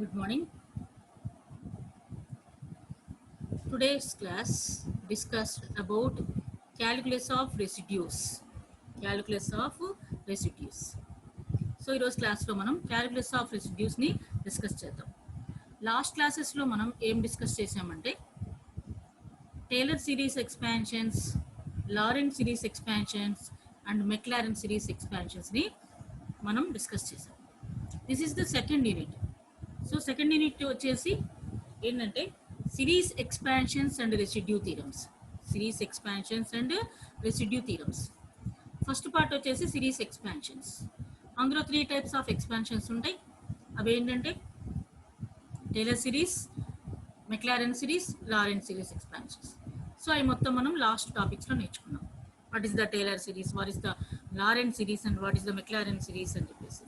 Good morning. Today's class discussed about calculus of residues. Calculus of residues. So ఈ రోజు క్లాస్లో మనం calculus of రెసిడ్యూస్ని డిస్కస్ చేద్దాం. లాస్ట్ క్లాసెస్లో మనం ఏం డిస్కస్ చేసామంటే Taylor series expansions, Laurent series expansions and Maclaurin series ఎక్స్పాన్షన్స్ని మనం డిస్కస్ చేసాం. This is the second unit. So second unit వచ్చేసి ఏంటంటే series expansions and residue theorems. Series expansions and residue theorems. First part వచ్చేసి series expansions. అందులో 3 types of expansions ఉంటాయి. అవి ఏంటంటే Taylor series, Maclaurin series, Laurent series expansions. So అవి మొత్తం మనం లాస్ట్ టాపిక్స్లో నేర్చుకున్నాం. What is the Taylor series, what is the Laurent series and what is the McLaren series అని చెప్పేసి.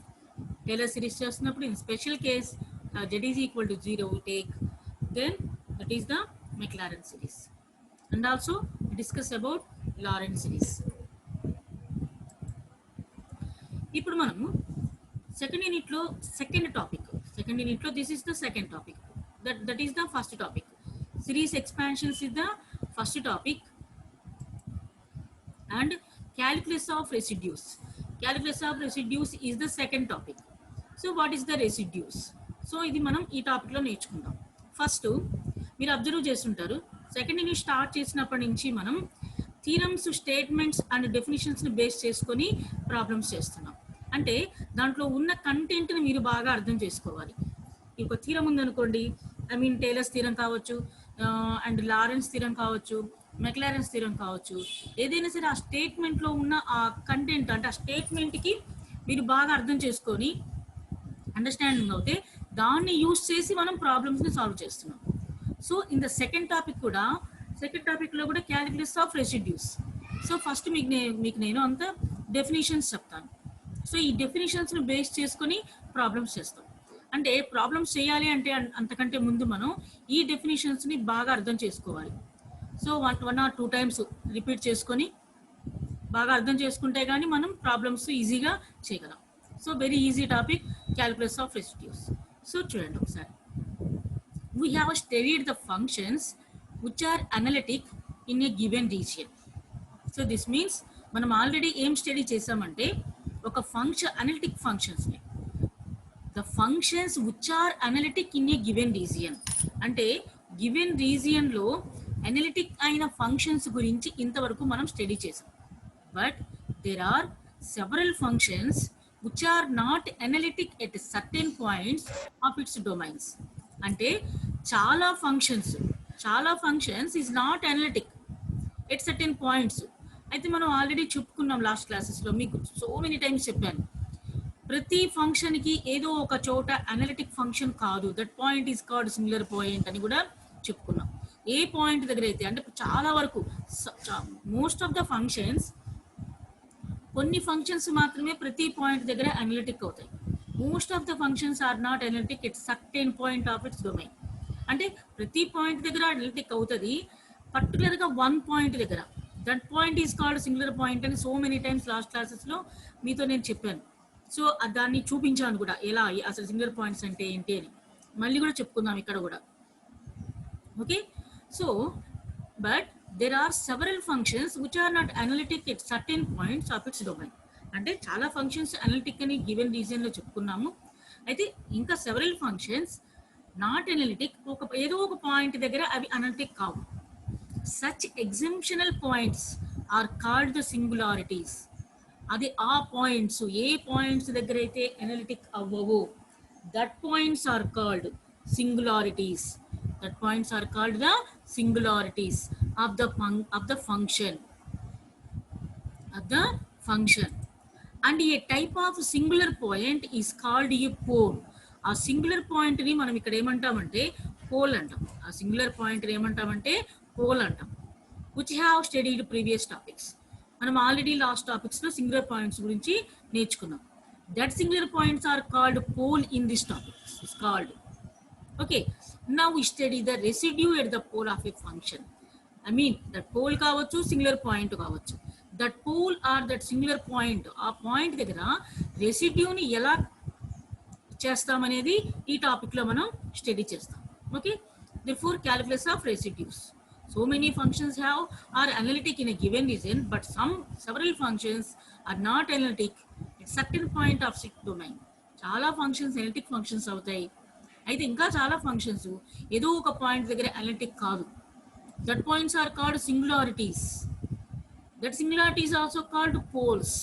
టేలర్ సిరీస్ చేస్తున్నప్పుడు in special case z is equal to 0 we take, then that is the Maclaurin series. And also we discuss about Laurent series. ఇప్పుడు మనము second యూనిట్లో second యూనిట్లో this is the second topic, that is the first topic. Series expansions is the first topic and calculus of residues is the second topic. So what is the residues? So ఇది మనం ఈ టాపిక్లో నేర్చుకుందాం. First మీరు observe చేస్తుంటారు, second unit start చేసినప్పటి నుంచి మనం థీరమ్స్, స్టేట్మెంట్స్ అండ్ డెఫినిషన్స్ని బేస్ చేసుకొని ప్రాబ్లమ్స్ చేస్తున్నాం. అంటే దాంట్లో ఉన్న కంటెంట్ని మీరు బాగా అర్థం చేసుకోవాలి. ఒక థీరం ఉందనుకోండి, టేలర్స్ థీరం కావచ్చు, అండ్ లారెన్స్ థీరం కావచ్చు, మెక్లారెన్స్ థీరం కావచ్చు, ఏదైనా సరే ఆ స్టేట్మెంట్లో ఉన్న ఆ కంటెంట్, అంటే ఆ స్టేట్మెంట్కి మీరు బాగా అర్థం చేసుకొని అండర్స్టాండింగ్ అవుతే దాన్ని యూజ్ చేసి మనం ప్రాబ్లమ్స్ని సాల్వ్ చేస్తున్నాం. సో ఇన్ ద సెకండ్ టాపిక్లో కూడా calculus of residues. So first మీకు నేను అంత డెఫినేషన్స్ చెప్తాను. సో ఈ డెఫినేషన్స్ని బేస్ చేసుకొని ప్రాబ్లమ్స్ చేస్తాం. అంటే ప్రాబ్లమ్స్ చేయాలి అంటే అంతకంటే ముందు మనం ఈ డెఫినేషన్స్ని బాగా అర్థం చేసుకోవాలి. సో 1 or 2 times రిపీట్ చేసుకొని బాగా అర్థం చేసుకుంటే కానీ మనం ప్రాబ్లమ్స్ ఈజీగా చేయగలం. So very easy topic, calculus of residues. So చూడండి ఒకసారి, we have studied the functions which are analytic in a given region. So this means మనం ఆల్రెడీ ఏం స్టడీ చేసామంటే ఒక ఫంక్షన్, అనలిటిక్ ఫంక్షన్స్ని, the functions which are analytic in a given region. అంటే given రీజియన్లో analytic అయిన ఫంక్షన్స్ గురించి ఇంతవరకు మనం స్టడీ చేసాం. But there are several functions which are not analytic at certain points of its domains. అంటే చాలా functions is not analytic at certain points. అయితే మనం ఆల్రెడీ చెప్పుకున్నాం లాస్ట్ క్లాసెస్లో, మీకు సో మెనీ టైమ్స్ చెప్పాను, ప్రతి ఫంక్షన్కి ఏదో ఒక చోట అనలిటిక్ ఫంక్షన్ కాదు, that point is called singular point అని కూడా చెప్పుకున్నాం. ఏ పాయింట్ దగ్గర అయితే, అంటే చాలా వరకు మోస్ట్ ఆఫ్ ద ఫంక్షన్స్, కొన్ని ఫంక్షన్స్ మాత్రమే ప్రతి పాయింట్ దగ్గర అనలిటిక్ అవుతాయి. Most of the functions are not analytic at certain point of its domain. అంటే ప్రతి పాయింట్ దగ్గర అనలిటిక్ అవుతుంది, పర్టికులర్గా వన్ పాయింట్ దగ్గర, that point is called singular point అని సో మెనీ టైమ్స్ లాస్ట్ క్లాసెస్లో మీతో నేను చెప్పాను. సో దాన్ని చూపించాను కూడా, ఎలా అసలు సింగులర్ పాయింట్స్ అంటే ఏంటి అని మళ్ళీ కూడా చెప్పుకుందాం ఇక్కడ కూడా. Okay, so but there are several functions which are not analytic at certain points of its domain. అంటే చాలా ఫంక్షన్స్ అనలిటిక్ అని గివెన్ రీజియన్లో చెప్పుకున్నాము. అయితే ఇంకా సెవరల్ ఫంక్షన్స్ నాట్ అనలిటిక్, ఏదో ఒక పాయింట్ దగ్గర అవి అనలిటిక్ కావు. Such exceptional points are called the singularities. అది ఆ పాయింట్స్, ఏ పాయింట్స్ దగ్గర అయితే అనలిటిక్ అవ్వవో that points are called singularities. That points are called the singularities of the function. And a type of singular point is called a pole. ఆ singular point ని మనం ఇక్కడ ఏమంటామంటే పోల్ అంటాం. ఆ సింగులర్ పాయింట్ ని ఏమంటామంటే పోల్ అంటాం. which have studied previous topics. మనం ఆల్రెడీ లాస్ట్ టాపిక్స్ లో సింగులర్ పాయింట్స్ గురించి నేర్చుకున్నాం. That singular points are called pole in this topic. It's called. Okay, now we study the residue at the pole of a function. that pole కావచ్చు, singular point కావచ్చు. That pole or that singular point, ఆ point దగ్గర రెసిడ్యూని ఎలా చేస్తామనేది ఈ టాపిక్లో మనం స్టడీ చేస్తాం. Okay, therefore calculus of residues. So many functions are analytic in a given region, but several functions are not analytic at certain point of strict domain. చాలా ఫంక్షన్స్ అనలిటిక్ ఫంక్షన్స్ అవుతాయి, అయితే ఇంకా చాలా ఫంక్షన్స్ ఏదో ఒక point దగ్గర analytic కాదు. That points are called singularities. That singularity is also called poles.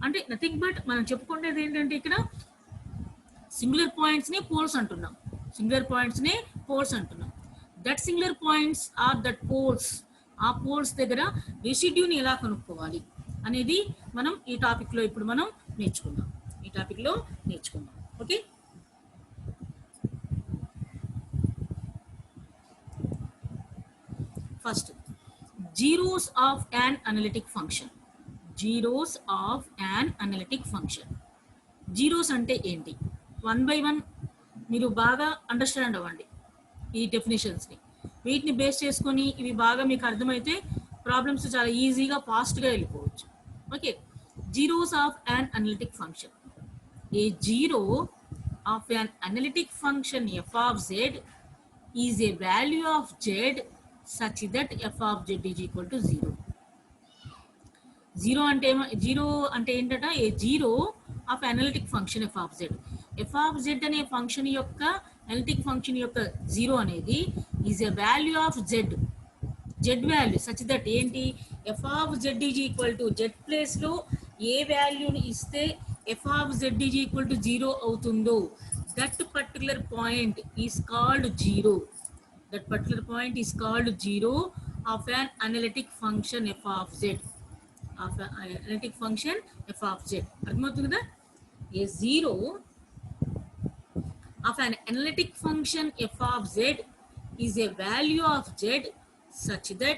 అంటే నథింగ్ బట్ మనం చెప్పుకునేది ఏంటంటే ఇక్కడ సింగులర్ పాయింట్స్ని పోల్స్ అంటున్నాం. సింగులర్ పాయింట్స్ని పోల్స్ అంటున్నాం. That singular points are that poles. ఆ పోల్స్ దగ్గర రెసిడ్యూని ఎలా కనుక్కోవాలి అనేది మనం ఈ టాపిక్లో ఇప్పుడు మనం నేర్చుకుందాం. Okay, first zeros of an analytic function. Zeros of an analytic function. Zeros అంటే ఏంటి? 1 by 1 మీరు బాగా అండర్స్టాండ్ అవ్వండి ఈ డెఫినేషన్స్ని. వీటిని బేస్ చేసుకొని ఇవి బాగా మీకు అర్థమైతే ప్రాబ్లమ్స్ చాలా ఈజీగా ఫాస్ట్గా వెళ్ళిపోవచ్చు. Okay, zeros of an analytic function. A zero of an analytic function f of z is a value of z such that f of z is equal to 0. Zero అంటే ఏంటట? A zero of analytic function f of z. f of z అనే function యొక్క analytic function యొక్క zero అనేది is a value of z. z value such that ఏంటి? f of z is equal to z ప్లేస్లో ఏ వాల్యూని ఇస్తే f of z is equal to 0 అవుతుందో that particular point is called zero. That particular point is called zero of an analytic function f of z. Of an analytic function f of z. అర్థమవుతుంది కదా? A zero of an analytic function f of z is a value of z such that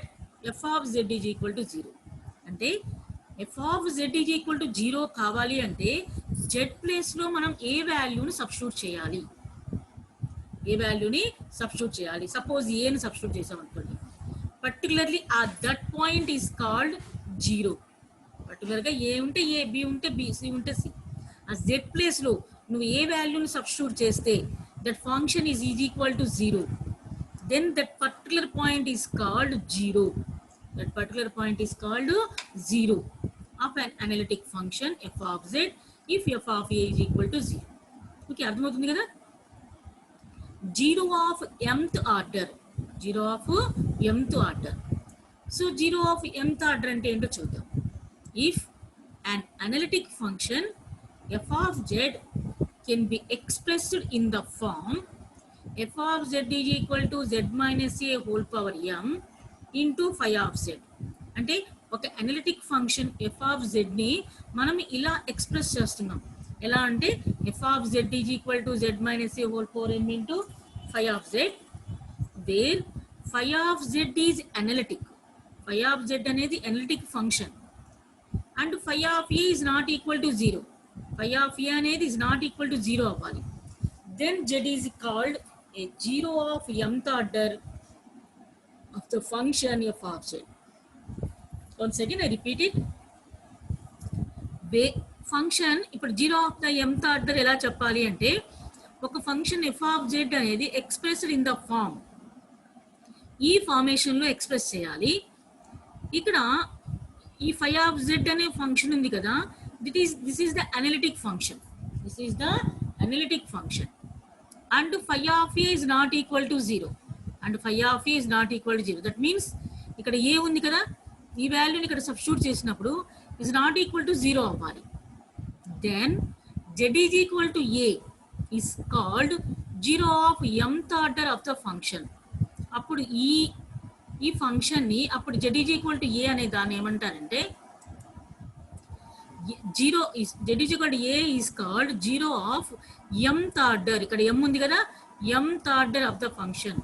f of z is equal to 0. అంటే f of z is equal to 0 కావాలి అంటే z ప్లేస్లో మనం ఏ వాల్యూని substitute చేయాలి? Suppose ఏని substitute చేసాం అనుకోండి, పర్టికులర్లీ ఆ that point is called zero. పర్టికులర్గా ఏ ఉంటే ఏ, బి ఉంటే బి, సి ఉంటే సి. ఆ జెడ్ ప్లేస్లో నువ్వు ఏ వాల్యూని సబ్స్టిట్యూట్ చేస్తే that function is equal to 0, then that particular point is called zero. That particular point is called zero of an analytic function f of z if f of a is equal to 0. Okay, అర్థమవుతుంది కదా? Zero of mth order. Zero of mth order. So zero of mth order అంటే ఏంటో చూద్దాం. If an analytic function f of z can be expressed in the form f of z is equal to z minus a whole power m into phi of z. అంటే ఒక analytic function f of z ని మనం ఇలా express చేస్తున్నాం. ఎలా అంటే f of z is equal to z minus a whole power m into phi of z, where phi of z is analytic. Phi of z అనేది analytic function and phi of a is not equal to 0. Phi of a అనేది is not equal to 0 అవ్వాలి. Then z is called a zero of mth order of the function f of z. Once again I repeat it. Function ఇప్పుడు zero of the mth order ఎలా చెప్పాలి అంటే ఒక function f of z అనేది expressed in the form, ఈ ఫార్మేషన్లో express చేయాలి. ఇక్కడ ఈ phi of z అనే ఫంక్షన్ ఉంది కదా, this is the analytic function. And phi of a is not equal to 0. That means ఇక్కడ ఏ ఉంది కదా, ఈ వాల్యూని ఇక్కడ సబ్స్టిట్యూట్ చేసినప్పుడు is not equal to 0 అవ్వాలి. Then z is equal to a is called zero of mth order of the function. అప్పుడు ఈ ఫంక్షన్ని అప్పుడు z is equal to a అనే దాన్ని ఏమంటారంటే z is equal to a is called zero of mth order. ఇక్కడ m ఉంది కదా, mth order of the function.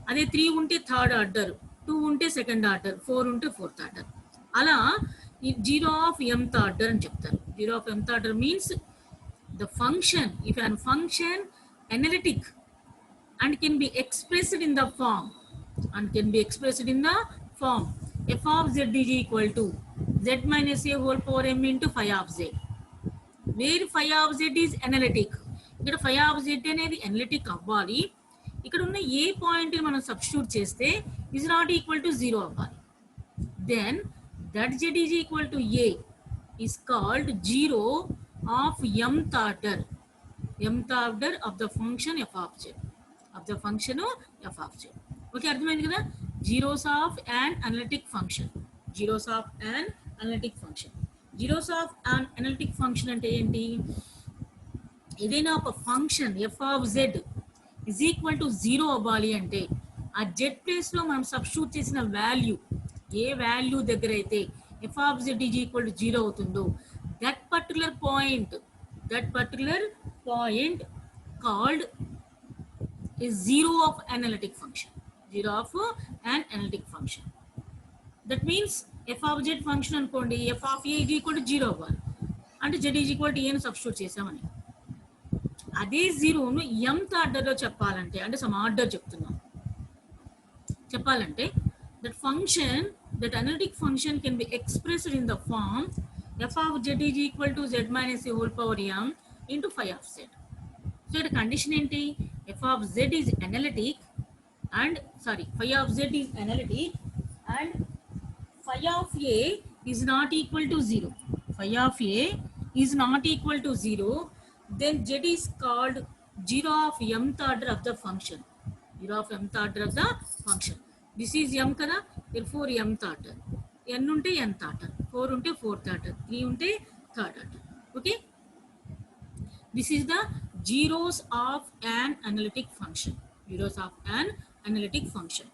అదే 3 ఉంటే థర్డ్ ఆర్డర్, 2 ఉంటే సెకండ్ ఆర్డర్, 4 ఉంటే ఫోర్త్ ఆర్డర్. అలా జీరో ఆఫ్ mth ఆర్డర్ అని చెప్తారు. Zero of mth order means the function, if an function analytic and can be expressed in the form, f of z is equal to z minus a whole power m into phi of z, where phi of z is analytic. ఇక్కడ phi of z అనేది analytic అవ్వాలి. ఇక్కడ ఉన్న a point మనం substitute చేస్తే is not equal to 0 అవ్వాలి. Then that z is equal to a is called 0 of mth order of the function f of z. Okay, అర్థమైంది కదా? Zeros of an analytic function. Zeros of an analytic function. Zeros of an analytic function అంటే ఏంటి? ఏదైనా ఒక function f of z is equal to 0 అవ్వాలి అంటే ఆ z place లో మనం సబ్స్టిట్యూట్ చేసిన వాల్యూ ఏ వాల్యూ దగ్గర అయితే f of z is equal to 0 అవుతుందో that particular point called is 0 of analytic function. That means f of z function అనుకోండి, f of a is equal to 0 అవ్వాలి అంటే z is equal to a ని substitute చేసామని. అదే 0ను mth ఆర్డర్లో చెప్పాలంటే, అంటే సమ్ ఆర్డర్ చెప్తున్నాం, చెప్పాలంటే that function, that analytic function can be expressed in the form f of z is equal to z minus a whole power m into phi of z. So the condition ఏంటి? f of z is analytic and phi of z is analytic and phi of a is not equal to 0. Phi of a is not equal to 0, then z is called 0 of mth order of the function. 0 of mth order of the function. This is m kada, therefore mth order. n unte nth order, 4 unte 4th order, 3 unte 3rd order. Okay, this is the zeros of an analytic function. Zeros of an analytic function.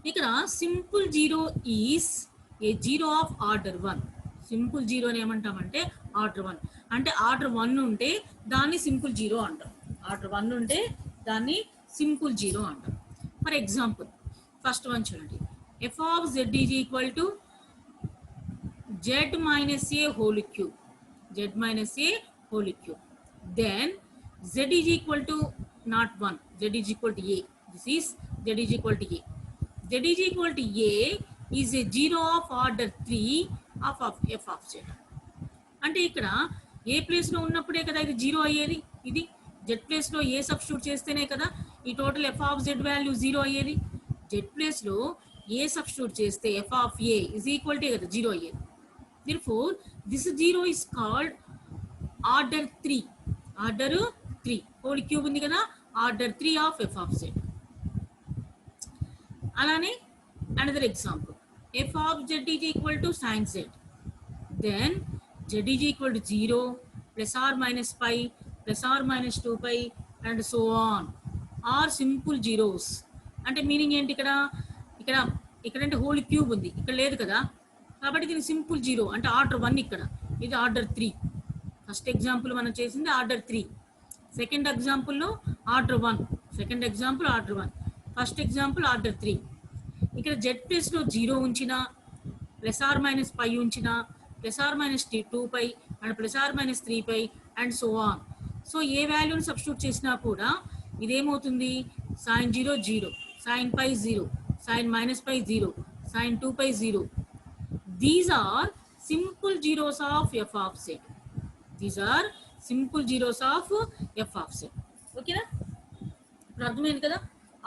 ఇక్కడ simple zero is a zero of order 1. Simple జీరోని ఏమంటామంటే order 1. అంటే order 1 ఉంటే దాన్ని simple zero అంటాం. Order 1 ఉంటే దాన్ని simple zero అంటాం. ఫర్ ఎగ్జాంపుల్ ఫస్ట్ వన్ చూడండి, f of z is equal to z minus a whole cube. Z minus a whole cube. Then z is equal to not 1. Z is equal to a. This is z is equal to a. Z is equal to a is a 0 of order 3 of f of z. అంటే ఇక్కడ ఏ place లో ఉన్నప్పుడే కదా ఇది 0 అయ్యేది. ఇది z place లో a substitute చేస్తేనే కదా ఈ total f of z value 0 అయ్యేది. z ప్లేస్ లో a సబ్స్టిట్యూట్ చేస్తే f of a is equal to కదా 0 అయ్యేది. Therefore this 0 is called order 3. Order 3 whole cube ఉంది కదా, order 3 of f of z. అలానే another example, f of z is equal to sin z. Then z is equal to 0 plus or minus pi plus or minus 2 pi and so on are simple zeros. అంటే meaning ఏంటి? ఇక్కడ అంటే whole cube ఉంది, ఇక్కడ లేదు కదా, కాబట్టి దీని సింపుల్ జీరో అంటే ఆర్డర్ 1. ఇక్కడ ఇది ఆర్డర్ 3. ఫస్ట్ ఎగ్జాంపుల్ మనం చేసింది ఆర్డర్ 3. సెకండ్ ఎగ్జాంపుల్లో order 1. Second example order 1. First example order 3. ఇక్కడ జెడ్ ప్లేస్లో 0 ఉంచినా ప్లస్ ఆర్ మైనస్ పై ఉంచినా plus or minus 2 pi and plus or minus 3 pi and so on. So ఏ వాల్యూని సబ్స్టిట్యూట్ చేసినా కూడా ఇదేమవుతుంది? Sine 0 0, sine pi 0, sine minus pi 0, sine 2 pi 0. These are simple zeros of f of z. These are simple zeros of f of z. ఓకేనా? ఇప్పుడు అర్థమైంది కదా?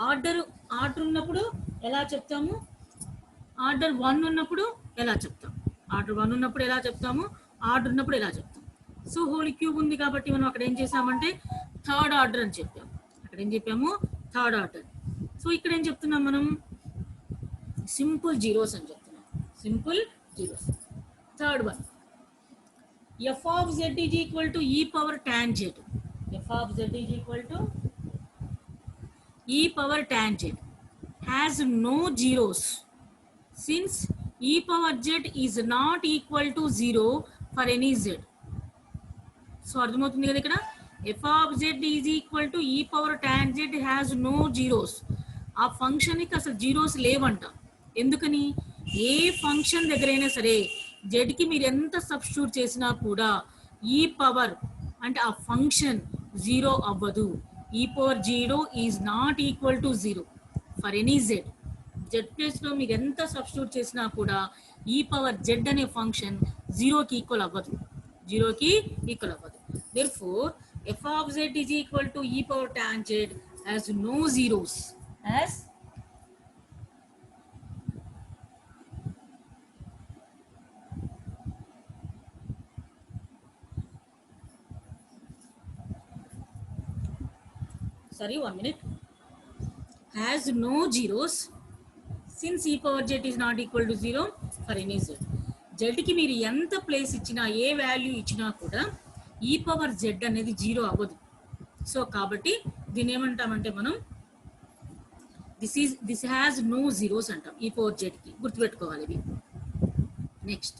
Order ఉన్నప్పుడు ఎలా చెప్తాము, ఆర్డర్ 1 ఉన్నప్పుడు ఎలా చెప్తాం, ఆర్డర్ 1 ఉన్నప్పుడు ఎలా చెప్తాము, ఆర్డర్ ఉన్నప్పుడు ఎలా చెప్తాం. సో హోల్ క్యూబ్ ఉంది కాబట్టి మనం అక్కడ ఏం చేసామంటే థర్డ్ ఆర్డర్ అని చెప్పాము. అక్కడ ఏం చెప్పాము? Third order. సో ఇక్కడ ఏం చెప్తున్నాం మనం? సింపుల్ జీరోస్ అని చెప్తున్నాం. Simple zeros. Third one, f of z is equal to e power tan z. F of z is equal to e power tan z has no zeros since e power z is not equal to 0 for any z. So అర్థమవుతుంది కదా ఇక్కడ f of z is equal to e power tan z has no zeros. ఆ ఫంక్షన్కి అసలు zeros లేవంట. ఎందుకని? ఏ function దగ్గరైనా సరే జెడ్కి మీరు ఎంత సబ్స్టిట్యూట్ చేసినా కూడా ఈ పవర్ అంటే ఆ ఫంక్షన్ 0 అవ్వదు. ఈ power 0 is not equal to 0 for any Z. Z ప్లేస్లో మీకు ఎంత సబ్స్టిట్యూట్ చేసినా కూడా ఈ పవర్ జెడ్ అనే ఫంక్షన్ జీరోకి ఈక్వల్ అవ్వదు, జీరోకి ఈక్వల్ అవ్వదు. therefore f of z is equal to e power tan z has no zeros, as sorry 1 minute, has no zeros since e power z is not equal to 0 for any z. జెడ్కి మీరు ఎంత place ఇచ్చినా, ఏ value ఇచ్చినా కూడా ఈ power Z అనేది zero అవ్వదు. So కాబట్టి దీన్ని ఏమంటామంటే మనం దిస్ హ్యాస్ నో జీరోస్ అంటాం ఈ పవర్ జెడ్కి, గుర్తుపెట్టుకోవాలి ఇవి. Next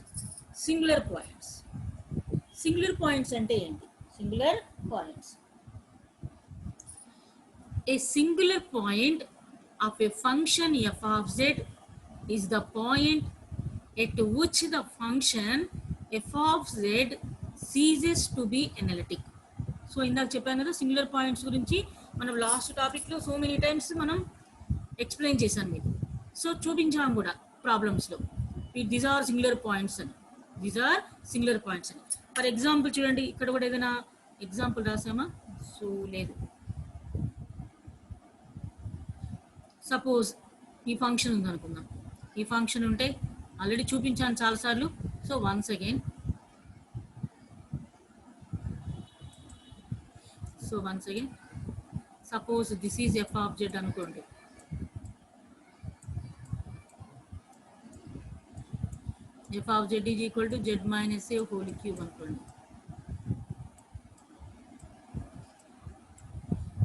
singular points. Singular points అంటే ఏంటి? Singular points, a singular point of a function f of z is the point at which the function f of z ceases to be analytic. So ఇందాక చెప్పాను కదా singular points గురించి మనం last టాపిక్లో so many times మనం explain చేశాను మీకు. So చూపించాము కూడా ప్రాబ్లమ్స్లో, దీస్ ఆర్ సింగులర్ పాయింట్స్ అని, దీస్ ఆర్ సింగులర్ పాయింట్స్ అని. ఫర్ ఎగ్జాంపుల్ చూడండి, ఇక్కడ కూడా ఏదైనా ఎగ్జాంపుల్ రాసామా? సో లేదు. సపోజ్ ఈ ఫంక్షన్ ఉందనుకుందాం, ఈ ఫంక్షన్ ఉంటే ఆల్రెడీ చూపించాను చాలాసార్లు. So once again, suppose this is f of z అనుకోండి. F of z is equal to z minus a whole cube అనుకోండి.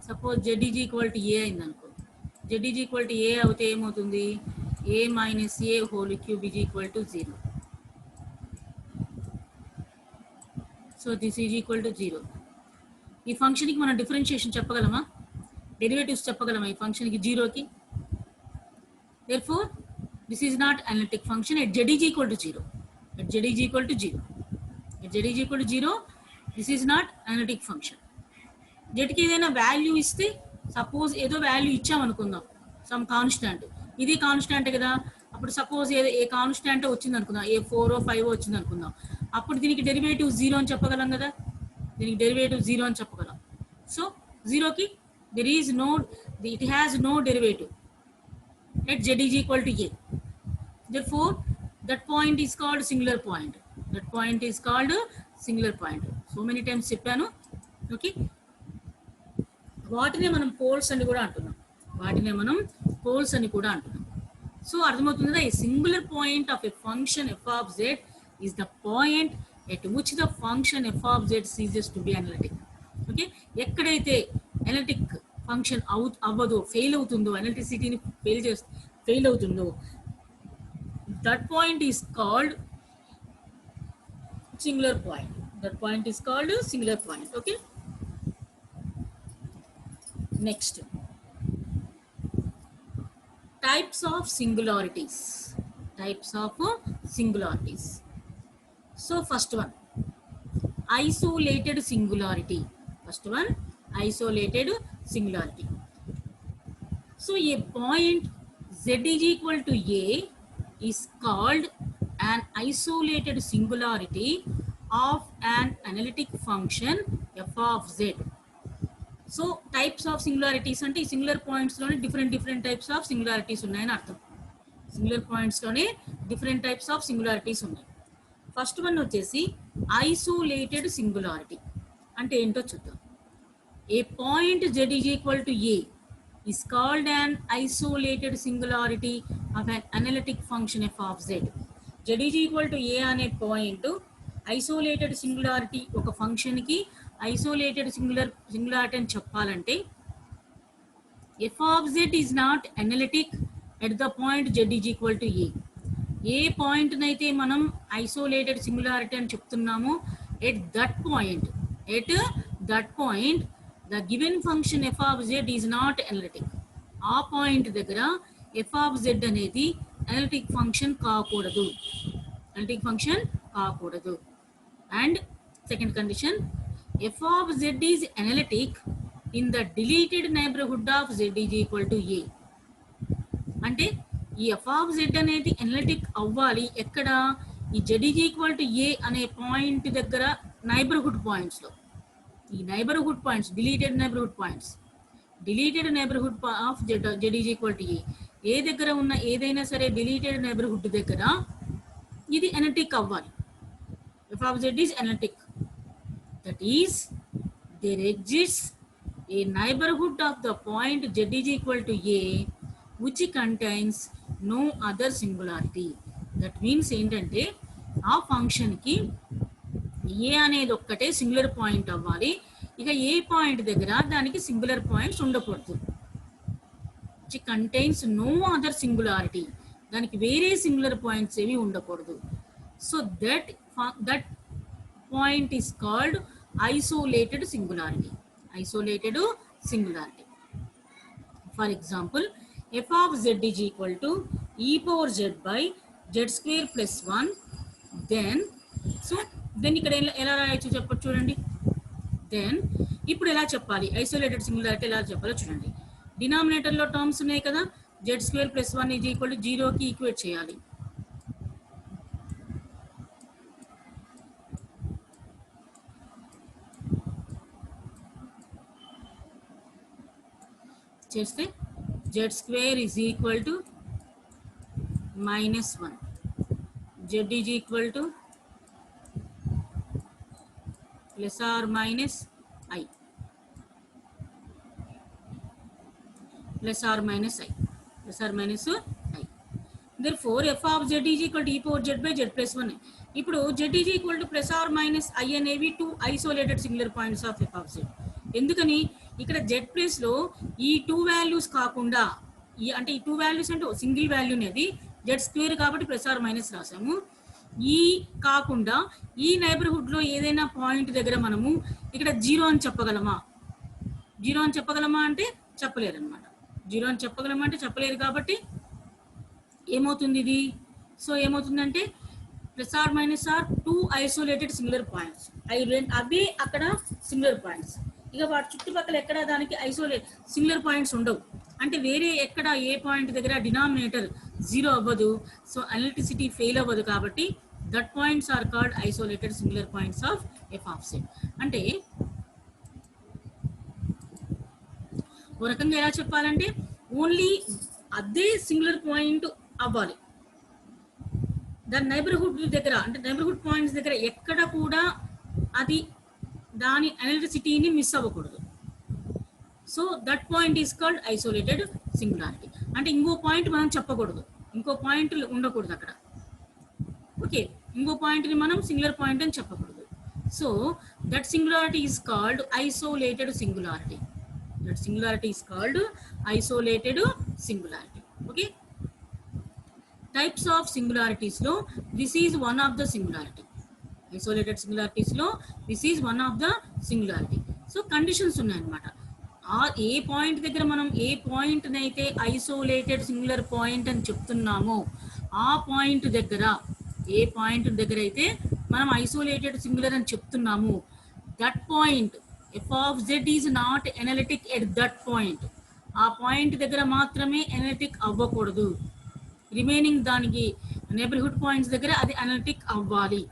Suppose z is equal to a అయింది అనుకో, z is equal to a అవుతే ఏమవుతుంది? A minus a whole cube is equal to 0. So this is equal to 0. ఈ ఫంక్షన్కి మనం differentiation చెప్పగలమా? Derivatives చెప్పగలమా ఈ ఫంక్షన్కి జీరోకి? therefore this is not analytic function at z is equal to 0. At z is equal to 0. At z is equal to 0, this is not analytic function. జెడ్కి ఏదైనా value ఇస్తే, suppose ఏదో value ఇచ్చామనుకుందాం, some constant, ఇది constant కదా, అప్పుడు suppose ఏదో ఏ constant వచ్చింది అనుకుందాం, ఏ 4 5 వచ్చింది అనుకుందాం, అప్పుడు దీనికి డెరివేటివ్ 0 అని చెప్పగలం కదా, దీనికి డెరివేటివ్ 0 అని చెప్పగలం. సో జీరోకి there is no, it has no derivative at z is equal to a. Therefore that point is called singular point. That point is called singular point. So many times చెప్పాను. Okay, వాటినే మనం poles అని కూడా అంటున్నాం, వాటినే మనం poles అని కూడా అంటున్నాం. సో అర్థమవుతుంది కదా, a singular point of a function f of z is the point at which the function f of z ceases to be analytic. Okay, ఎక్కడైతే అనలిటిక్ ఫంక్షన్ అవ్వదో, ఫెయిల్ అవుతుందో, అనలిటిసిటీని ఫెయిల్ అవుతుందో, that point is called singular point. That point is called singular point. Okay, next types of singularities. Types of singularities. So first one, isolated singularity. First one, isolated singularity. So a point z is equal to a is called an isolated singularity of an analytic function f of z. So types of singularities అంటే ఈ singular points లోనే different types of singularities ఉన్నాయని అర్థం. Singular points లోనే different types of singularities ఉన్నాయి. First one వచ్చేసి isolated singularity. అంటే ఏంటో చూద్దాం. A point z is equal to a is called an isolated singularity of an analytic function f of z. Z is equal to a అనే point isolated singularity, ఒక ఫంక్షన్కి isolated singularity అని చెప్పాలంటే f of z is not analytic at the point z is equal to a. ఏ పాయింట్నైతే మనం isolated singularity అని చెప్తున్నామో at that point the given function f of z is not analytic. ఆ point దగ్గర f of z అనేది analytic function కాకూడదు, analytic function కాకూడదు. And second condition, f of z is analytic in the deleted neighborhood of z is equal to a. అంటే ఈ f of z అనేది analytic అవ్వాలి ఎక్కడ, ఈ z is equal to a అనే point దగ్గర నైబర్హుడ్ పాయింట్స్లో. ఈ neighbourhood points deleted neighbourhood points, deleted neighbourhood of z is equal to a దగ్గర ఉన్న ఏదైనా సరే డిలీటెడ్ నైబర్హుడ్ దగ్గర ఇది ఎనలిటిక్ అవ్వాలి. F of z is analytic, that is there exists a neighborhood of the point z is equal to a which contains no other singularity. That means ఏంటంటే ఆ ఫంక్షన్కి ఏ అనేది ఒక్కటే సింగులర్ పాయింట్ అవ్వాలి, ఇక ఏ పాయింట్ దగ్గర దానికి సింగులర్ పాయింట్స్ ఉండకూడదు. which contains no other singularity, దానికి వేరే సింగులర్ పాయింట్స్ ఏవి ఉండకూడదు. So that point is called isolated singularity. Isolated singularity. For example, f of z is equal to e power z by z square plus 1. Then ఇక్కడ ఎలా రాయొచ్చు చెప్పచ్చు చూడండి. Then ఇప్పుడు ఎలా చెప్పాలి ఐసోలేటెడ్ సింగులారిటీ ఎలా చెప్పాలో చూడండి. డినామినేటర్లో టర్మ్స్ ఉన్నాయి కదా, z square plus 1 is equal to 0కి ఈక్వేట్ చేయాలి. చేస్తే z square is equal to -1, z is equal to plus or minus I, plus or minus I, plus or minus I. Therefore f of z is equal to e power z by z plus 1. ఇప్పుడు z is equal to plus or minus I అనేవి two isolated singular points of f of z. ఎందుకని ఇక్కడ z ప్లేస్లో ఈ two values కాకుండా అంటే ఈ two values అంటే సింగిల్ వాల్యూ అనేది z స్క్వేర్ కాబట్టి ప్లస్ ఆర్ మైనస్ రాసాము. ఈ కాకుండా ఈ నైబర్హుడ్లో ఏదైనా పాయింట్ దగ్గర మనము ఇక్కడ 0 అని చెప్పగలమా, 0 అని చెప్పగలమా అంటే చెప్పలేరు అనమాట. 0 అని చెప్పగలమా అంటే చెప్పలేరు కాబట్టి ఏమవుతుంది ఇది, సో ఏమవుతుందంటే plus or minus are two isolated singular points, అవే అక్కడ సింగులర్ పాయింట్స్. ఇక వాటి చుట్టుపక్కల ఎక్కడ దానికి సింగులర్ పాయింట్స్ ఉండవు, అంటే వేరే ఎక్కడ ఏ పాయింట్ దగ్గర డినామినేటర్ 0 అవ్వదు, సో అనలిటిసిటీ ఫెయిల్ అవ్వదు. కాబట్టి that points are called isolated singular points of f of z. అంటే ఒక రకంగా ఎలా చెప్పాలంటే ఓన్లీ అదే సింగులర్ పాయింట్ అవ్వాలి, దాని నైబర్హుడ్ దగ్గర అంటే నైబర్హుడ్ పాయింట్స్ దగ్గర ఎక్కడ కూడా అది దాని అనలిటిసిటీని మిస్ అవ్వకూడదు. So that point is called isolated singularity. అంటే ఇంకో పాయింట్ మనం చెప్పకూడదు, ఇంకో పాయింట్ ఉండకూడదు అక్కడ. ఓకే, ఇంకో పాయింట్ని మనం సింగులర్ పాయింట్ అని చెప్పకూడదు. So that singularity is called isolated singularity. That singularity is called isolated singularity. Okay, types of సింగులారిటీస్లో this is one of the singularity. Isolated సింగులారిటీస్లో this is one of the singularity. So conditions ఉన్నాయన్నమాట. ఏ point దగ్గర మనం ఏ పాయింట్ని అయితే isolated singular point అని చెప్తున్నామో ఆ పాయింట్ దగ్గర, ఏ పాయింట్ దగ్గర అయితే మనం ఐసోలేటెడ్ సింగులర్ అని చెప్తున్నాము, that point F of z is not analytic at that point. ఆ పాయింట్ దగ్గర మాత్రమే ఎనలిటిక్ అవ్వకూడదు, రిమైనింగ్ దానికి నైబర్హుడ్ పాయింట్స్ దగ్గర అది అనలిటిక్ అవ్వాలి.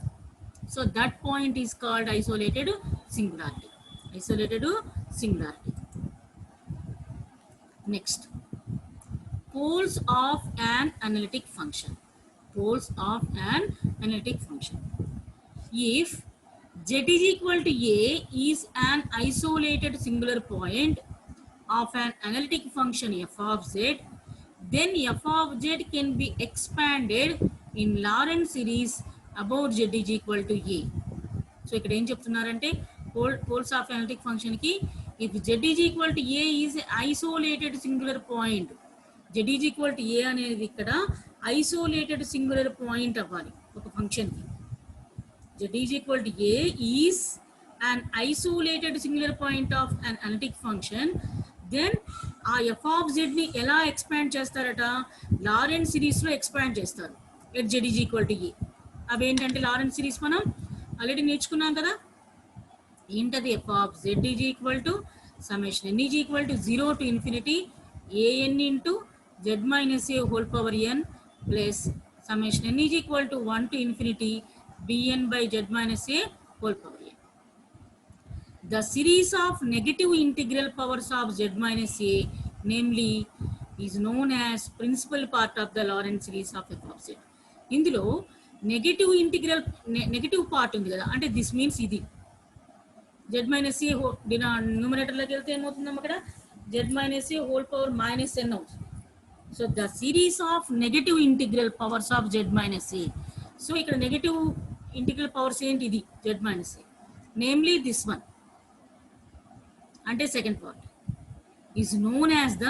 So that point is called isolated singularity. Isolated singularity. Next, poles of an analytic function. Poles of an analytic function. If z is equal to a is an isolated singular point of an analytic function f of z, then f of z can be expanded in Lorentz series about z is equal to a. So ఇక్కడ ఏం చెప్తున్నారంటే poles of analytic function కి if z is equal to a is isolated singular point, z is equal to a అనేది ఇక్కడ isolated singular point అవ్వాలి ఒక ఫంక్షన్కి. z is equal to a is an isolated singular point of an analytic function, then ఆ f of z ని ఎలా expand చేస్తారట, లారెంట్స్ సిరీస్లో ఎక్స్పాండ్ చేస్తారు at z is equal to a. అవేంటంటే లారెంట్స్ సిరీస్ మనం ఆల్రెడీ నేర్చుకున్నాం కదా. ఏంటది, f of z is equal to summation n is equal to 0 to infinity an into z minus a whole power n plus summation n is equal to 1 to infinity bn by z minus a whole power n. The series of negative integral powers of z minus a, namely, is known as principal part of the Lorentz series of f of z. ఇందులో negative integral negative part ఉంది కదా, అంటే this means ఇది z minus a న్యూమరేటర్లోకి వెళ్తే ఏమవుతుందమ్మా అక్కడ z minus a whole power minus n అవుతుంది. So the series of negative integral powers of z minus a. So ఇక్కడ నెగటివ్ ఇంటిగ్రల్ పవర్స్ ఏంటి, ఇది z minus a, namely this one అంటే second part is known as the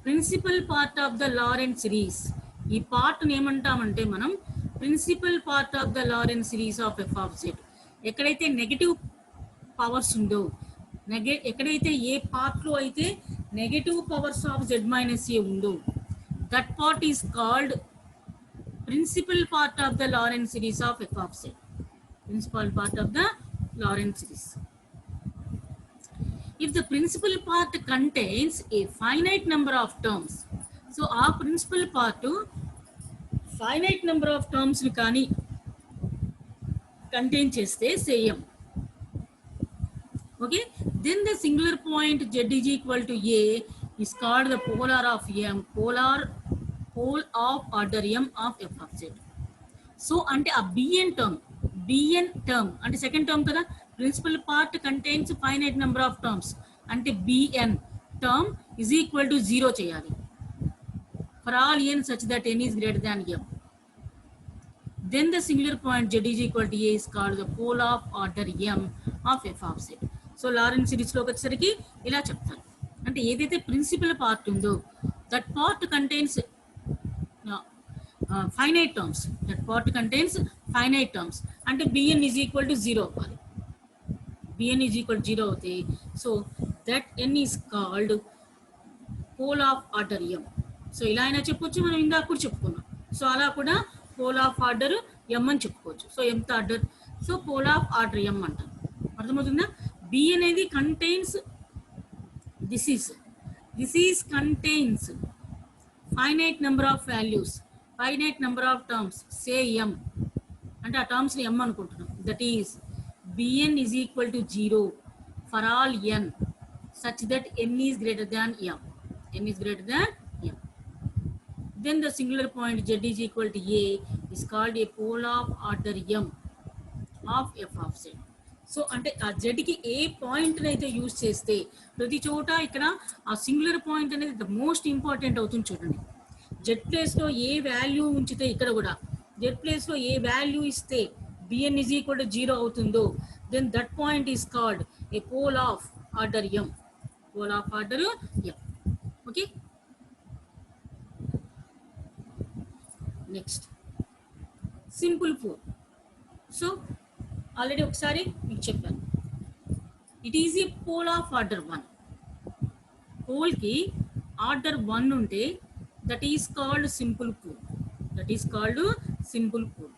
principal part of the Laurent series. ఈ పార్ట్ని ఏమంటామంటే మనం principal part of the Laurent series of f of z. ఎక్కడైతే negative powers ఉందో, ఎక్కడైతే ఏ పార్ట్లో అయితే negative powers of z minus a ఉందో, that part is called principal part of the Laurent series of f of z. Principal part of the Laurent series. If the principal part contains a finite number of terms, so our principal part finite number of terms ni kani contain cheste say m, okay, then the singular point z is equal to a is called the polar of m, pole of order m of f of z. So ante a bn term ante second term kada, principal part contains finite number of terms ante bn term is equal to 0 cheyali for all n such that n is greater than m. Then the singular point z is equal to a is called the pole of order m of f of z. So Lorentz series లో వచ్చేసరికి ఇలా చెప్తాను, అంటే ఏదైతే principal part ఉందో that part contains finite terms, that part contains finite terms అంటే bn is equal to 0 అవ్వాలి. bn is equal to 0 అవుతాయి. So that n is called pole of order m. So ఇలా అయినా చెప్పొచ్చు, మనం ఇందాక కూడా చెప్పుకున్నాం. సో అలా కూడా పోల్ ఆఫ్ ఆర్డర్ m అని చెప్పుకోవచ్చు. So mth order, so pole of order m అంటారు. అర్థమవుతుందా? b అనేది contains, this is contains finite number of values, finite number of terms, say m అంటే ఆ టర్మ్స్ని m అనుకుంటున్నాం. That is bn is equal to 0 for all n such that n is greater than m. n is greater than m. Then the singular point z is equal to a is called a pole of order m of f of z. So అంటే ఆ జెడ్కి ఏ పాయింట్ని అయితే use చేస్తే ప్రతి చోట ఇక్కడ ఆ singular point అనేది ద మోస్ట్ ఇంపార్టెంట్ అవుతుంది. చూడండి, జెడ్ ప్లేస్లో ఏ వాల్యూ ఉంచితే ఇక్కడ కూడా జెడ్ ప్లేస్లో ఏ వాల్యూ ఇస్తే bn is equal to 0 అవుతుందో, then that point is called a pole of order m. Pole of order m. Okay. Next, simple pole. So already ఒకసారి మీకు చెప్పాను, it is a pole of order 1. pole కి order 1 ఉంటే that is called simple pole. That is called simple pole.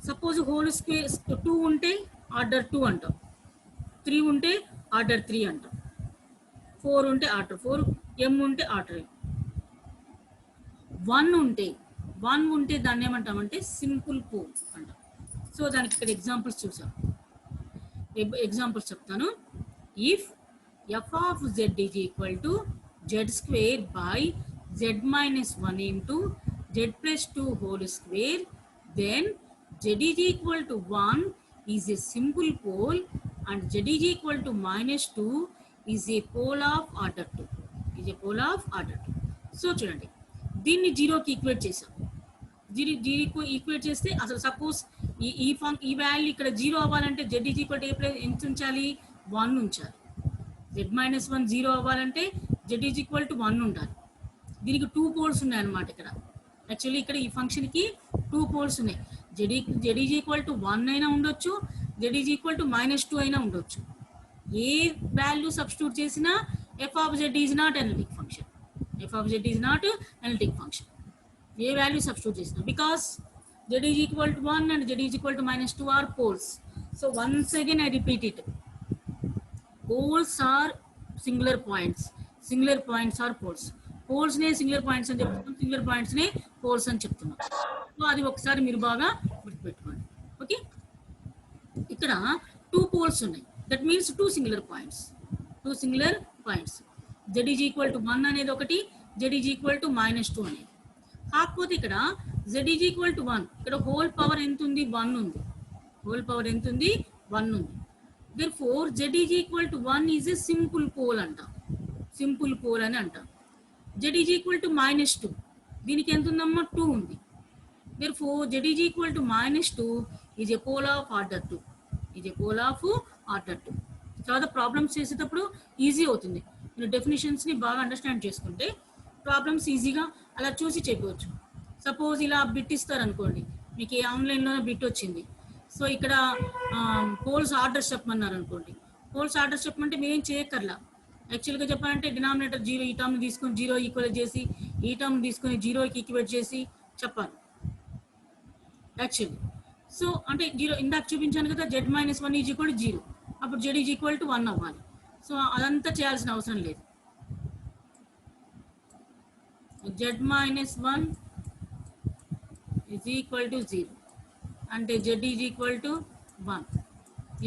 Suppose whole square 2 ఉంటే order 2 అంటాం, 3 ఉంటే order 3 అంటాం, 4 ఉంటే ఆర్డర్ 4, m ఉంటే ఆర్డర్ m. 1 ఉంటే దాన్ని ఏమంటామంటే సింపుల్ పోల్ అంటాం. సో దానికి ఇక్కడ ఎగ్జాంపుల్స్ చూసాం, ఎగ్జాంపుల్స్ చెప్తాను. If f of z is equal to z square by z minus 1 into z plus 2 whole square, then z is equal to 1 is a simple pole and z is equal to minus 2 is a pole of order 2. Is a pole of order 2. So చూడండి, దీన్ని జీరోకి equate చేసాం. జీరోకి equate చేస్తే అసలు suppose ఈ value ఇక్కడ 0 అవ్వాలంటే z is equal to ఎంత ఉంచాలి, 1 ఉంచాలి. z minus 1 0 అవ్వాలంటే z is equal to 1 ఉండాలి. దీనికి 2 పోల్స్ ఉన్నాయి అన్నమాట. ఇక్కడ యాక్చువల్లీ ఇక్కడ ఈ ఫంక్షన్కి 2 పోల్స్ ఉన్నాయి. z is equal to 1 అయినా ఉండొచ్చు, z is equal to minus 2 అయినా ఉండొచ్చు. ఏ వాల్యూ సబ్స్టిట్యూట్ చేసినా f of z is not analytic function. f of z is not analytic function. A value substitute చేసినా, because z is equal to 1 and z is equal to minus 2 are poles. So once again I repeat it. Poles are singular points. Singular points are poles. Poles నే singular points అని చెప్తున్నాం, singular points నే poles అని చెప్తున్నాం. So అది ఒకసారి మీరు బాగా గుర్తుపెట్టుకోండి. ఓకే, ఇక్కడ 2 పోల్స్ ఉన్నాయి, that means 2 singular points, 2 singular points. z is equal to 1 అనేది ఒకటి, z ఈజ్ ఈక్వల్ టు -2 అనేది. కాకపోతే ఇక్కడ z ఈజ్ ఈక్వల్ టు 1, ఇక్కడ హోల్ పవర్ ఎంత ఉంది, 1 ఉంది, హోల్ పవర్ ఎంత ఉంది, 1 ఉంది. therefore z is equal to 1 is a simple pole అంటాం, సింపుల్ పోల్ అని అంటాం. z ఈజ్ ఈక్వల్ టు -2, దీనికి ఎంత ఉందమ్మా, 2 ఉంది. therefore z is equal to -2 is a pole of order 2, is a pole of order 2. తర్వాత ప్రాబ్లమ్స్ చేసేటప్పుడు easy అవుతుంది, మీరు డెఫినేషన్స్ని బాగా అండర్స్టాండ్ చేసుకుంటే ప్రాబ్లమ్స్ ఈజీగా అలా చూసి చెప్పవచ్చు. సపోజ్ ఇలా బిట్ ఇస్తారు అనుకోండి, మీకు ఆన్లైన్లోనే బిట్ వచ్చింది. సో ఇక్కడ పోల్స్ ఆర్డర్స్ చెప్పమన్నారు అనుకోండి, పోల్స్ ఆర్డర్స్ చెప్పమంటే మీరేం చేయక్కర్లా. యాక్చువల్గా చెప్పాలంటే డినామినేటర్ 0, ఈ టర్మ్ తీసుకొని 0 ఈక్వల్ చేసి, ఈ టర్మ్ తీసుకొని 0కి ఈక్వేట్ చేసి చెప్పాలి యాక్చువల్లీ. సో అంటే 0 ఇందాక చూపించాను కదా, z-1 ఈజ్ ఈక్వల్ టు 0, అప్పుడు z ఈజ్ ఈక్వల్ టు 1 అవ్వాలి. సో అదంతా చేయాల్సిన అవసరం లేదు. z-1 ఈజ్ ఈక్వల్ టు 0 అంటే z ఈజ్ ఈక్వల్ టు 1,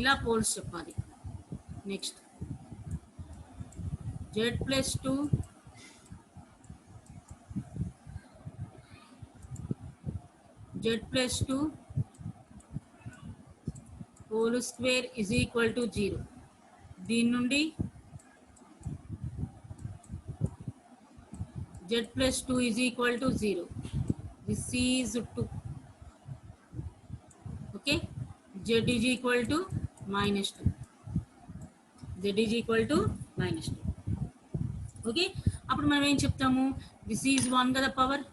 ఇలా పోల్స్ చెప్పాలి. Next z+2 z+2 whole square is equal to 0. దీని నుండి z+2 is equal to 0, this is 2. Okay, z is equal to -2, z is equal to -2. Okay, అప్పుడు మనం ఏం చెప్తాము, this is 1 కదా, power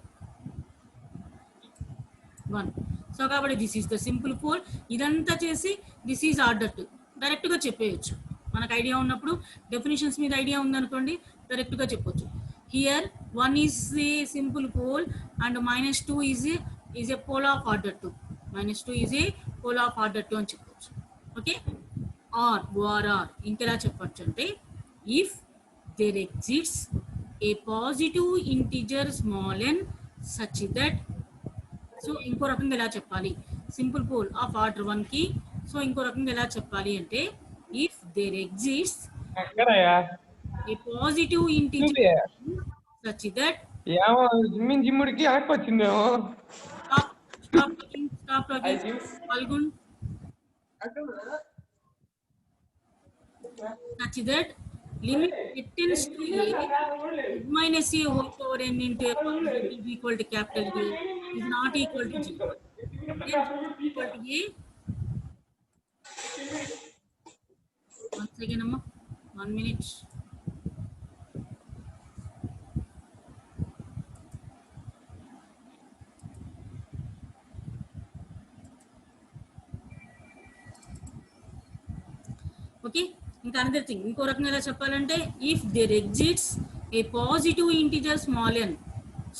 1. So కాబట్టి this is the simple pole. ఇదంతా చేసి దిస్ ఈజ్ ఆర్డర్ 2 డైరెక్ట్గా చెప్పేయచ్చు. మనకు ఐడియా ఉన్నప్పుడు, డెఫినేషన్స్ మీద ఐడియా ఉందనుకోండి, డైరెక్ట్గా చెప్పొచ్చు. Here 1 is a simple pole and -2 is a pole of order 2, -2 is a pole of order 2 అని చెప్పొచ్చు. ఓకే, ఆర్ ఓఆర్ఆర్ ఇంకెలా చెప్పొచ్చు అంటే, if there exists a positive integer small n such that. So ఇంకో రకంగా ఎలా చెప్పాలి, సింపుల్ పోల్ ఆఫ్ ఆర్డర్ 1 కి. సో ఇంకో రకంగా ఎలా చెప్పాలి అంటే, if there exists a positive integer such that. జిమ్ముడికి ఆడిపోచ్చిందేమో. స్టాప్ టాకింగ్ పాల్గొన్. such that limit it tends to a minus a whole power n into a is equal to capital A is not equal to 0. Then equal to a. Once again, Amma, 1 minute. Okay, ఇంకా another thing, ఇంకో రకంగా ఎలా చెప్పాలంటే, if there exists a positive integer small n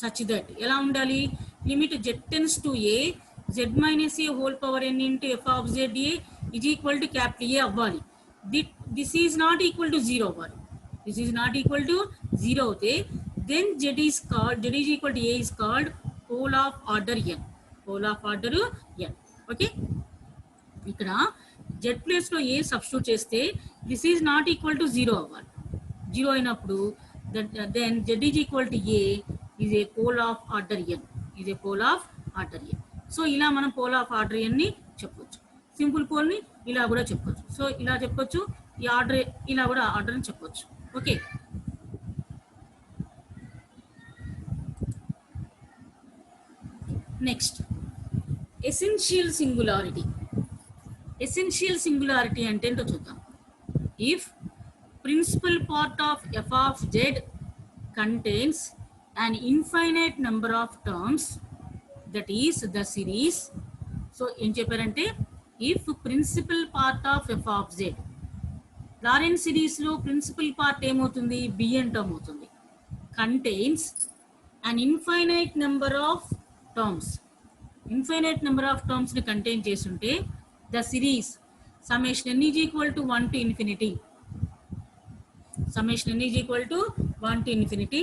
such that ఎలా ఉండాలి, limit z tends to a z-a whole power n into f of z a is equal to capital A అవ్వాలి. This is not equal to 0 అవ్వాలి. This is not equal to 0 అవుతే then z is equal to a is called pole of order n, pole of order n. Okay, ఇక్కడ z place లో a substitute చేస్తే this is not equal to 0 అవ్వాలి. 0 అయినప్పుడు then z is equal to a is a pole of order n, is a pole of order n. So ఇలా మనం pole of order n ని చెప్పొచ్చు. Simple pole ని ఇలా కూడా చెప్పొచ్చు. సో ఇలా చెప్పొచ్చు, ఈ ఆర్డర్ ఇలా కూడా ఆర్డర్ అని చెప్పొచ్చు. Okay, next essential singularity. Essential singularity అంటే ఏంటో చూద్దాం. If principal part of f of z contains an infinite number of terms, that is the series. So ఏం చెప్పారంటే, if principal part of f of z, Laurent series లో principal part ఏమవుతుంది, bn term అవుతుంది, contains an infinite number of terms, infinite number of terms ని contain చేస్తుంటే the series summation n is equal to 1 to infinity, summation n is equal to 1 to infinity,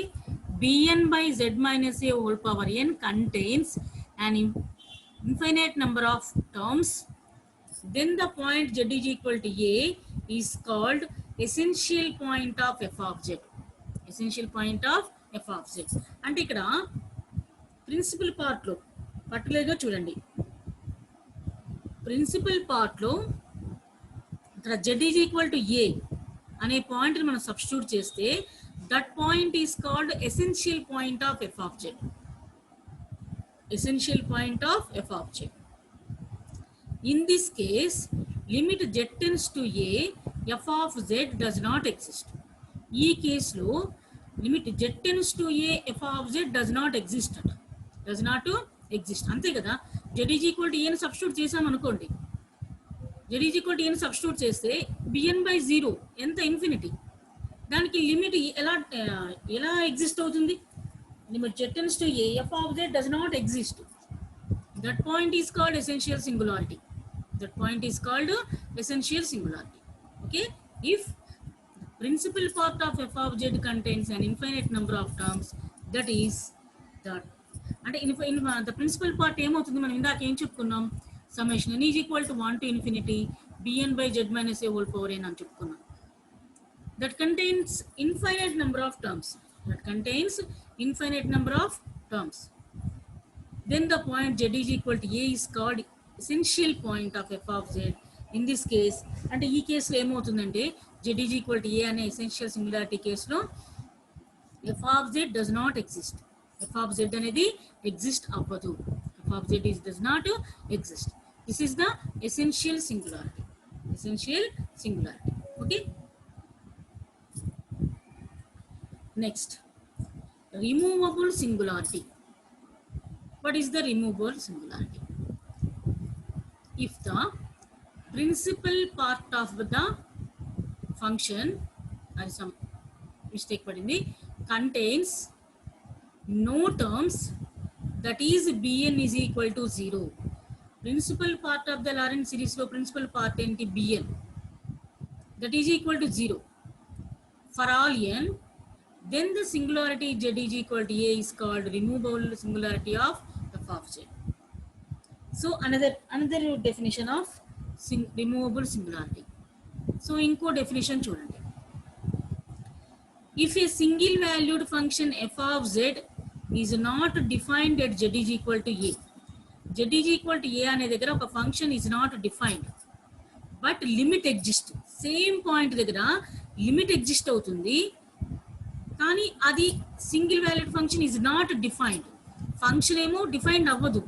bn by z minus a whole power n contains an infinite number of terms, then the point z is equal to a is called essential point of f of z. Essential point of f of z. అంటే ఇక్కడ principal part లో పర్టికులర్గా చూడండి, principal part లో ఇక్కడ z is equal to a అనే point మనం substitute చేస్తే that point is called essential point of f of z. Essential point of f of z. In this case, limit z tends to a, f of z does not exist. ఈ కేసులో limit z tends to a, f of z does not exist అట. Does not exist. అంతే కదా, z is equal to a ని substitute చేసాం అనుకోండి, z is equal to a ని substitute చేస్తే bn by 0 ఎంత ఇన్ఫినిటీ, దానికి లిమిట్ ఎలా ఎగ్జిస్ట్ అవుతుంది? Limit z tends to a, f of z does not exist. That point is called essential singularity. That point is called essential singularity. Okay? If the principal part of f of z contains an infinite number of terms, that is that. And in the principal part ఏమవుతుంది, మనం ఇందాక ఏం చెప్పుకున్నాం, summation n is equal to 1 to infinity bn by z minus a whole power n అని చెప్పుకున్నాం. That contains infinite number of terms. That contains infinite number of terms. Then the point z is equal to a is called essential point of f of z. In this case, అంటే ఈ కేసులో ఏమవుతుందంటే z is equal to a అనే essential singularity కేసులో f of z does not exist. f of z అనేది exist అవ్వదు. f of z does not exist. This is the essential singularity. Essential singularity. Okay. Next, removable singularity. What is the removable singularity? If the principal part of the function, and some mistake padindi, contains no terms, that is bn is equal to 0. Principal part of the Lorentz series lo principal part enti bn, that is equal to 0 for all n, then the singularity z is equal to a is called removable singularity of f of z. So another definition of removable singularity. So inko definition chudandi. If a single valued function f of z is not defined at z is equal to a, z is equal to a ane దగ్గర ఒక function is not defined, but limit exists. Same point దగ్గర limit exist అవుతుంది, కానీ అది single valued function is not defined. Function ఏమో defined అవ్వదు,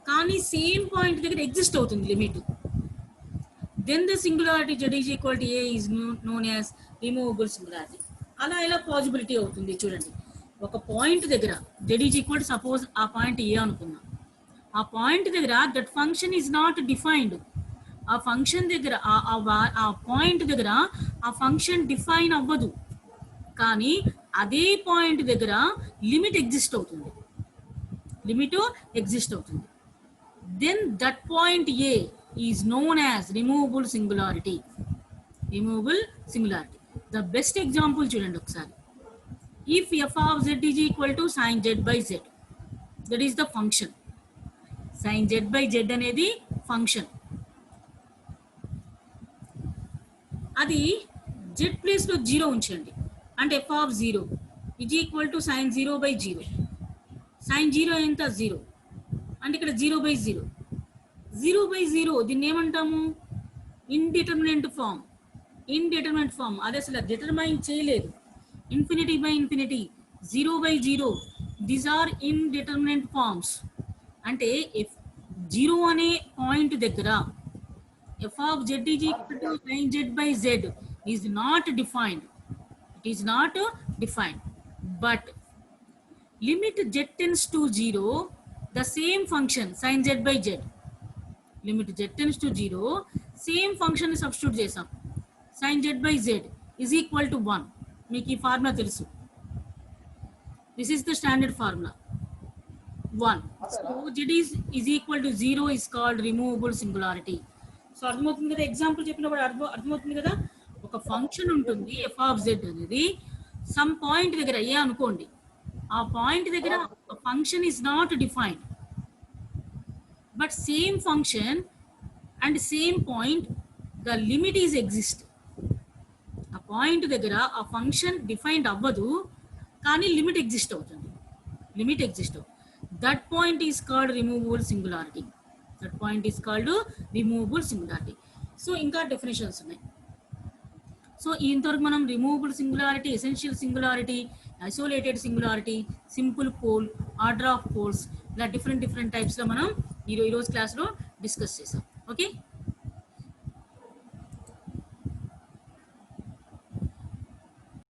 కానీ same point దగ్గర ఎగ్జిస్ట్ అవుతుంది limit. Then the singularity z is equal to a is known as removable singularity. అలా ఎలా పాసిబిలిటీ అవుతుంది చూడండి, ఒక పాయింట్ దగ్గర z is equal to suppose ఆ పాయింట్ ఏ అనుకున్నాం, ఆ పాయింట్ దగ్గర that function is not defined. ఆ ఫంక్షన్ దగ్గర ఆ పాయింట్ దగ్గర ఆ ఫంక్షన్ డిఫైన్ అవ్వదు, కానీ అదే పాయింట్ దగ్గర లిమిట్ ఎగ్జిస్ట్ అవుతుంది, లిమిట్ ఎగ్జిస్ట్ అవుతుంది. Then that point a is known as removable singularity. Removable singularity. The best example చూడండి ఒకసారి. If f of z is equal to sine z by z, that is the function. Sine z by z అనేది function, అది z place లో 0 ఉంచండి, అంటే f of 0 is equal to sin 0 by 0. sin 0 ఎంత 0, అంటే ఇక్కడ 0 by 0. 0 by 0 దీన్ని ఏమంటాము, ఇండిటర్మినెంట్ ఫామ్. ఇండిటర్మినెంట్ ఫామ్ అది అసలు డిటర్మైన్ చేయలేదు. Infinity by infinity, 0 by 0, these are indeterminate forms. అంటే if 0 అనే పాయింట్ దగ్గర f of z is equal to sin z by z is not defined. It is not defined, but limit z tends to 0, the same function sin z by z, limit z tends to 0, same function substitute chesam, sin z by z is equal to 1. meeki formula telusu, this is the standard formula 1. So z is equal to 0 is called removable singularity. So అర్థమవుతుంది కదా, example చెప్పినప్పుడు అర్థమవుతుంది కదా. ఒక function ఉంటుంది f of z అనేది, some point దగ్గర a అనుకోండి, ఆ పాయింట్ దగ్గర function is not defined, but same function and same point the limit is exist. ఆ పాయింట్ దగ్గర ఆ ఫంక్షన్ డిఫైన్డ్ అవ్వదు, కానీ లిమిట్ ఎగ్జిస్ట్ అవుతుంది. లిమిట్ ఎగ్జిస్ట్ అవుతుంది. That point is called removable singularity. That point is called removable singularity. So ఇంకా definitions ఉన్నాయి. So ఇంతవరకు మనం removable singularity, essential singularity, isolated singularity, simple pole, order of poles, ఇలా different టైప్స్లో మనం ఈరోజు క్లాస్లో డిస్కస్ చేసాం. ఓకే.